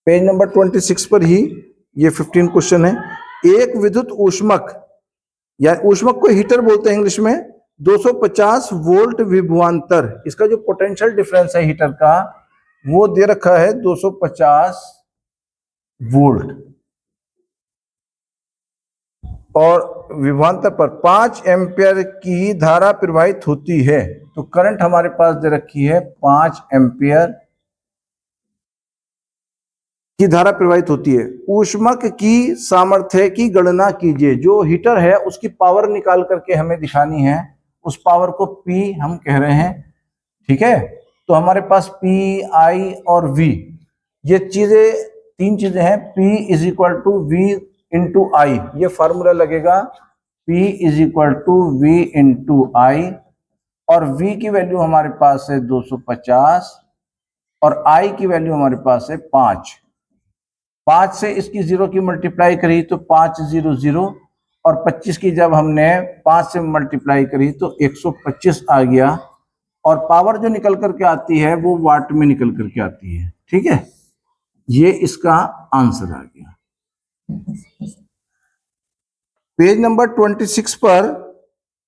Page number 26 पर ही ये 15 question है। एक विद्युत ऊष्मक या ऊष्मक को हीटर बोलते हैं इंग्लिश में, 250 वोल्ट विभवांतर, इसका जो पोटेंशियल डिफरेंस है हीटर का वो दे रखा है 250 वोल्ट, और विभवांतर पर 5 एम्पियर की धारा प्रवाहित होती है। तो करंट हमारे पास दे रखी है 5 एम्पियर की धारा प्रवाहित होती है। ऊष्मक की सामर्थ्य की गणना कीजिए। जो हीटर है उसकी पावर निकाल करके हमें दिखानी है, उस पावर को P हम कह रहे हैं, ठीक है। तो हमारे पास P, I और V, ये चीजें तीन चीजें हैं। P is equal to V into I, ये फॉर्मूला लगेगा P is equal to V into I, और V की वैल्यू हमारे पास है 250 और I की वैल्यू हमारे पास है 5। 5 से इसकी 0 की मल्टीप्लाई करी तो 5 0 0, और 25 की जब हमने 5 से मल्टीप्लाई करी तो 125 आ गया, और पावर जो निकल करके आती है वो वाट में निकल करके आती है, ठीक है। ये इसका आंसर आ गया। पेज नंबर 26 पर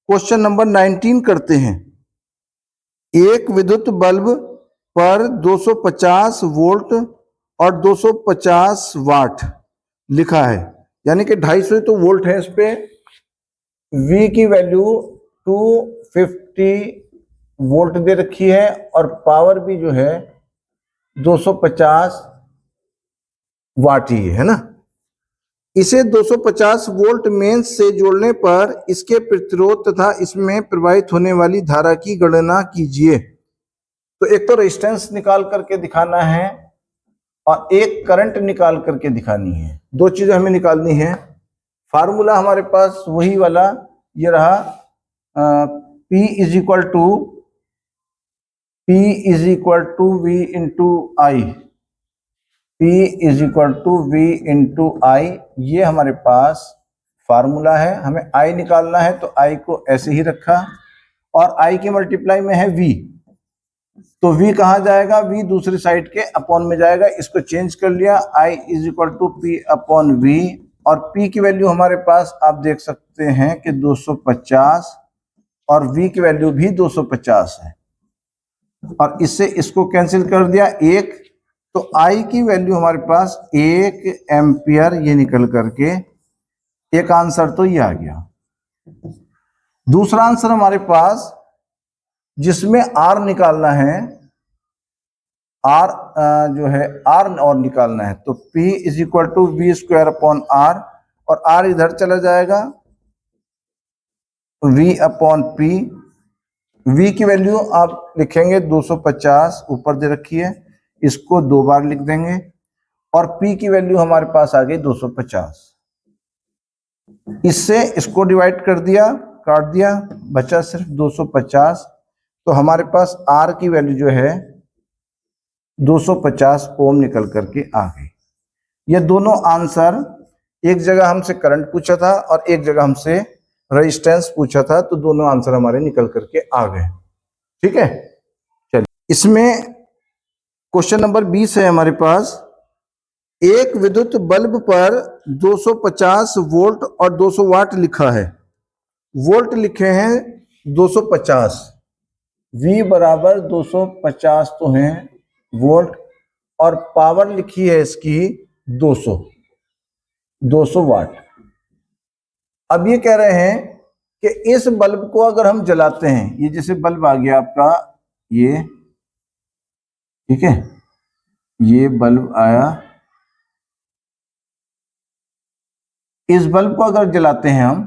क्वेश्चन नंबर 19 करते हैं। एक विद्युत बल्ब पर 250 वोल्ट और 250 वाट लिखा है, यानी कि 250 तो वोल्ट है इस पे। V की वैल्यू 250 वोल्ट दे रखी है, और पावर भी जो है 250 वाट ही है ना। इसे 250 वोल्ट मेंस से जोड़ने पर इसके प्रतिरोध तथा इसमें प्रवाहित होने वाली धारा की गणना कीजिए। तो एक तो रेजिस्टेंस निकाल करके दिखाना है और एक करंट निकाल करके दिखानी है, दो चीजें हमें निकालनी है। फार्मूला हमारे पास वही वाला ये रहा, P is equal to V into I, P is equal to V into I, ये हमारे पास फार्मूला है। हमें I निकालना है तो I को ऐसे ही रखा, और I की मल्टीप्लाई में है V, तो V कहाँ जाएगा, V दूसरी साइड के अपॉन में जाएगा, इसको चेंज कर लिया, I is equal to P upon V, और P की वैल्यू हमारे पास आप देख सकते हैं कि 250, और V की वैल्यू भी 250 है, और इससे इसको कैंसिल कर दिया एक, तो I की वैल्यू हमारे पास 1 एम्पियर ये निकल करके, एक आंसर तो ये आ गया। दूसरा आंसर हमारे पास जिसमें R निकालना है, R जो है R और निकालना है, तो P is equal to V square upon R, और R इधर चला जाएगा, V अपॉन P। V की वैल्यू आप लिखेंगे 250 ऊपर दे रखी है, इसको 2 बार लिख देंगे, और P की वैल्यू हमारे पास आ गई 250। इससे इसको डिवाइड कर दिया, काट दिया, बचा सिर्फ 250। तो हमारे पास R की वैल्यू जो है 250 ओम निकल करके आ गई। ये दोनों आंसर, एक जगह हमसे करंट पूछा था और एक जगह हमसे रेजिस्टेंस पूछा था, तो दोनों आंसर हमारे निकल करके आ गए, ठीक है। चलिए, इसमें क्वेश्चन नंबर 20 है हमारे पास। एक विद्युत बल्ब पर 250 वोल्ट और 200 वाट लिखा है। वोल्ट लिखे हैं 250, V बराबर 250 तो है वोल्ट, और पावर लिखी है इसकी 200 वाट। अब ये कह रहे हैं कि इस बल्ब को अगर हम जलाते हैं, ये जैसे बल्ब आ गया आपका, ये ठीक है, ये बल्ब आया, इस बल्ब को अगर जलाते हैं हम,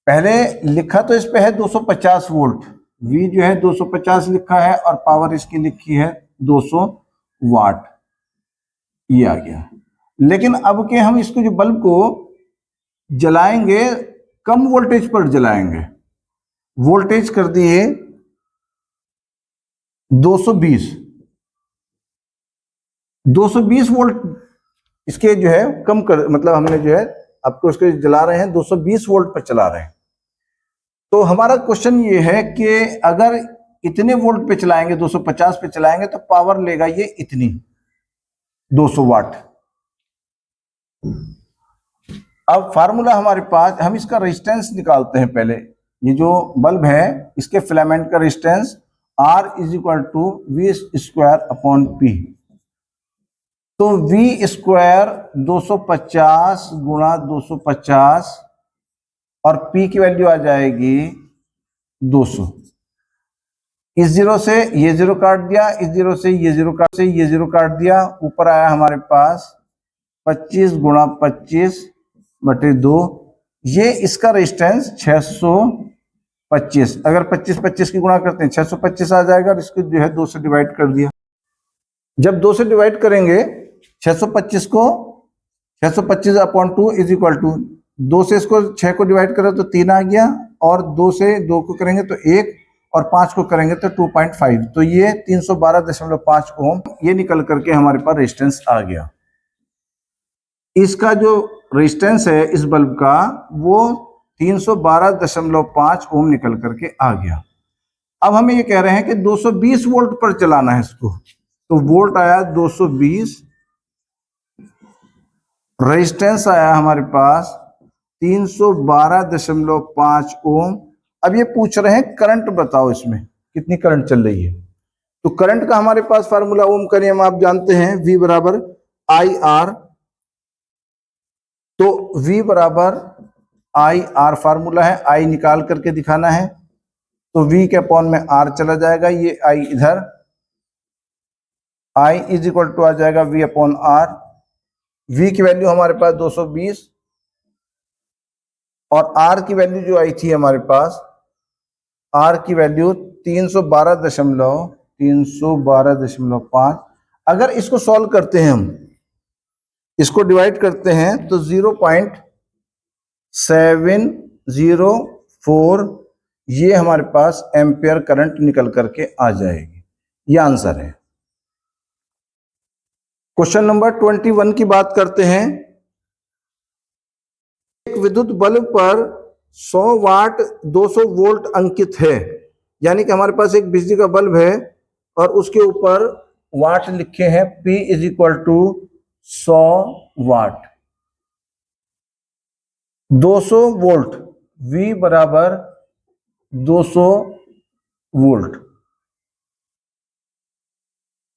पहले लिखा तो इस पे है 250 वोल्ट, V जो है 250 लिखा है, और पावर इसकी लिखी है 200 वाट, ये आ गया। लेकिन अब के हम इसको जो बल्ब को जलाएंगे, कम वोल्टेज पर जलाएंगे, वोल्टेज कर दिए 220 वोल्ट, इसके जो है कम कर, मतलब हमने जो है आपको इसको जला रहे हैं 220 वोल्ट पर चला रहे हैं। तो हमारा क्वेश्चन ये है कि अगर इतने वोल्ट पे चलाएंगे, 250 पे चलाएंगे, तो पावर लेगा ये इतनी। 200 वाट। अब फार्मूला हमारे पास, हम इसका रेजिस्टेंस निकालते हैं पहले। ये जो बल्ब है इसके फिलामेंट का resistance R is equal to V square upon P. तो वी स्क्वायर 250 गुणा 250 और पी की वैल्यू आ जाएगी 200। इस जीरो से ये जीरो काट दिया, इस जीरो से ये जीरो काट दिया, ऊपर आया हमारे पास 25 गुणा 25 बटे 2। ये इसका रेजिस्टेंस 625। अगर 25 की गुणा करते हैं 625 आ जाएगा, और इसको जो है 2 से डिवाइड कर दिया। जब 2 से डिवाइड करेंगे 625 को, 625 अपॉन 2 इज इक्वल टू 2 से इसको 6 को डिवाइड करें तो 3 आ गया, और 2 से 2 को करेंगे तो 1, और 5 को करेंगे तो 2.5। तो ये 312.5 ओम ये निकल करके हमारे पास रेजिस्टेंस आ गया। इसका जो रेजिस्टेंस है इस बल्ब का वो 312.5 ओम निकल करके आ गया। अब हमें ये कह रहे हैं कि 220 वोल्ट पर चलाना है इसको, तो वोल्ट आया 220, रेजिस्टेंस आया हमारे पास 312.5 ओम। अब ये पूछ रहे हैं करंट बताओ, इसमें कितनी करंट चल रही है। तो करंट का हमारे पास फार्मूला ओम का नियम आप जानते हैं, V बराबर आई आर। तो V बराबर आई आर फार्मूला है, I निकाल करके दिखाना है, तो V के अपॉन में R चला जाएगा, ये I इधर, I इज इक्वल टू आ जाएगा V अपॉन R। V की वैल्यू हमारे पास 220 और R की वैल्यू जो आई थी हमारे पास, R की वैल्यू 312.5। अगर इसको सॉल्व करते हैं, हम इसको डिवाइड करते हैं तो 0.704 ये हमारे पास एम्पियर करंट निकल करके आ जाएगी। ये आंसर है। क्वेश्चन नंबर 21 की बात करते हैं। एक विद्युत बल्ब पर 100 वाट 200 वोल्ट अंकित है, यानी कि हमारे पास एक बिजली का बल्ब है और उसके ऊपर वाट लिखे हैं, P is equal to 100 watt, 200 volt, V बराबर 200 वोल्ट।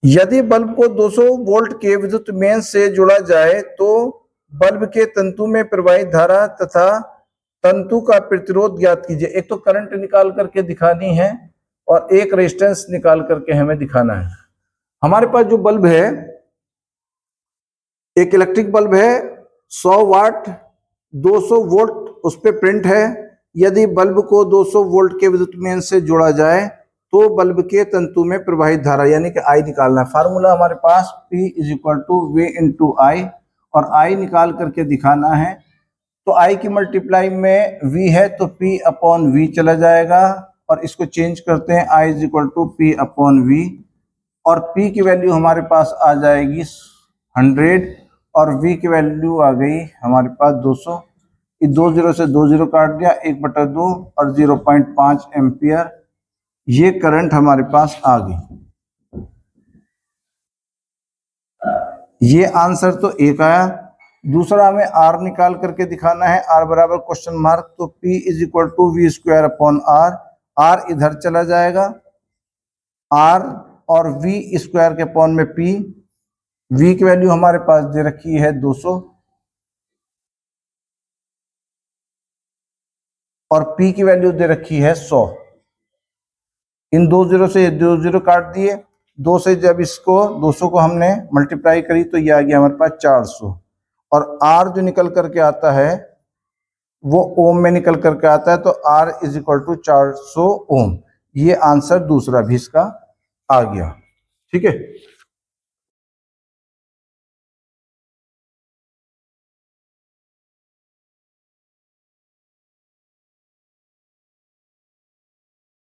यदि बल्ब को 200 वोल्ट के विद्युत मेन से जोड़ा जाए तो बल्ब के तंतु में प्रवाहित धारा तथा तंतु का प्रतिरोध ज्ञात कीजिए। एक तो करंट निकाल करके दिखानी है और एक रेजिस्टेंस निकाल करके हमें दिखाना है। हमारे पास जो बल्ब है, एक इलेक्ट्रिक बल्ब है, 100 वाट 200 वोल्ट उस पर प्रिंट है। यदि बल्ब को 200 वोल्ट के विद्युत मेन से जोड़ा जाए तो बल्ब के तंतु में प्रवाहित धारा यानी कि I निकालना है। फार्मूला हमारे पास P is equal to V into I, और I निकाल करके दिखाना है। तो I की मल्टीप्लाई में V है तो P अपॉन V चला जाएगा, और इसको चेंज करते हैं, I is equal to P upon V, और P की वैल्यू हमारे पास आ जाएगी 100 और V की वैल्यू आ गई हमारे पास 200। इस 2 जीरो से 2 जीरो काट दिया, 1/2 और 0.5 एम्पियर ये करंट हमारे पास आ गई। ये आंसर तो एक आया। दूसरा हमें R निकाल करके दिखाना है, R बराबर क्वेश्चन मार्क, तो P is equal to V square upon R। R इधर चला जाएगा, R और V स्क्वायर के अपॉन में P। V की वैल्यू हमारे पास दे रखी है 200 और P की वैल्यू दे रखी है 100। इन 2 जीरो से 2 जीरो काट दिए, 2 से जब इसको 200 को हमने मल्टीप्लाई करी तो ये आ गया हमारे पास 400, और R जो निकल करके आता है वो ओम में निकल करके आता है, तो R इज इक्वल टू 400 ओम। ये आंसर दूसरा भी इसका आ गया। ठीक है।